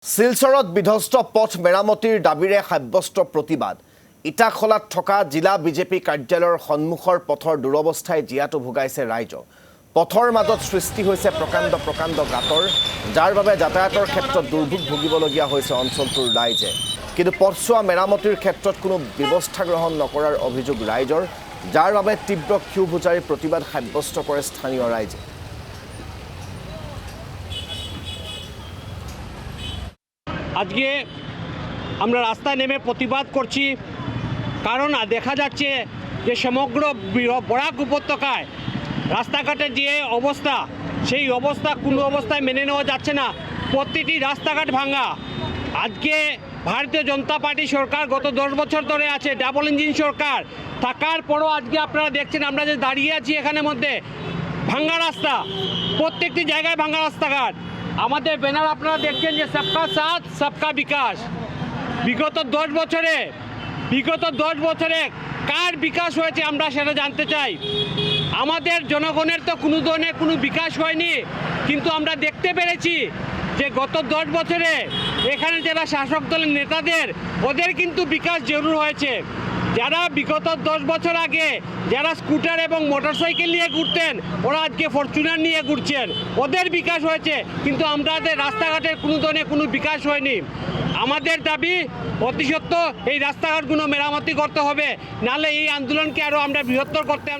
শিলচৰত বিধ্বস্ত পথ মেৰামতিৰ দাবীৰে সাব্যস্ত প্ৰতিবাদ ইটাখলাত থকা জিলা বিজেপি কাৰ্যালয়ৰ সন্মুখৰ পথৰ দুৰৱস্থাই জিয়াটো ভুগাইছে ৰাইজক পথৰ মাজত সৃষ্টি হৈছে প্ৰকাণ্ড গাঁতৰ যাৰ বাবে যাতায়াতৰ ক্ষেত্ৰত দুৰ্ভোগ ভুগিবলগীয়া হৈছে অঞ্চলটোৰ ৰাইজে কিন্তু পথছোৱা মেৰামতিৰ ক্ষেত্ৰত কোনো ব্যৱস্থা গ্ৰহণ নকৰাৰ অভিযোগ ৰাইজৰ যাৰ বাবে তীব্ৰ ক্ষোভ উজাৰি প্ৰতিবাদ সাব্যস্ত কৰে স্থানীয় রাইজে আজকে আমরা রাস্তায় নেমে প্রতিবাদ করছি কারণ দেখা যাচ্ছে যে সমগ্র বরাক উপত্যকায় রাস্তাঘাটের যে অবস্থা সেই অবস্থা কোনো অবস্থায় মেনে নেওয়া যাচ্ছে না প্রতিটি রাস্তাঘাট ভাঙা আজকে ভারতীয় জনতা পার্টি সরকার গত 10 বছর ধরে আছে ডাবল ইঞ্জিন সরকার থাকার পরও আজকে আপনারা দেখছেন আমরা যে দাঁড়িয়ে আছি এখানে মধ্যে ভাঙা রাস্তা প্রত্যেকটি জায়গায় ভাঙা রাস্তাঘাট আমাদের ব্যানার আপনারা দেখছেন যে সবকা সাথ সবকা বিকাশ বিগত 10 বছরে কার বিকাশ হয়েছে আমরা সেটা জানতে চাই আমাদের জনগণের তো কোনো ধরনের কোনো বিকাশ হয়নি কিন্তু আমরা দেখতে পেরেছি যে গত 10 বছরে এখানে যারা শাসক দলের নেতাদের ওদের কিন্তু বিকাশ জরুর হয়েছে যারা বিগত 10 বছর আগে যারা স্কুটার এবং মোটরসাইকেল নিয়ে ঘুরতেন ওরা আজকে ফরচুনার নিয়ে ঘুরছেন ওদের বিকাশ হয়েছে কিন্তু আমাদের রাস্তাঘাটের কোনো ধরনের কোনো বিকাশ হয়নি আমাদের দাবি অতি সত্ত্বর এই রাস্তাঘাটগুলো মেরামতি করতে হবে নাহলে এই আন্দোলনকে আরও আমরা বৃহত্তর করতে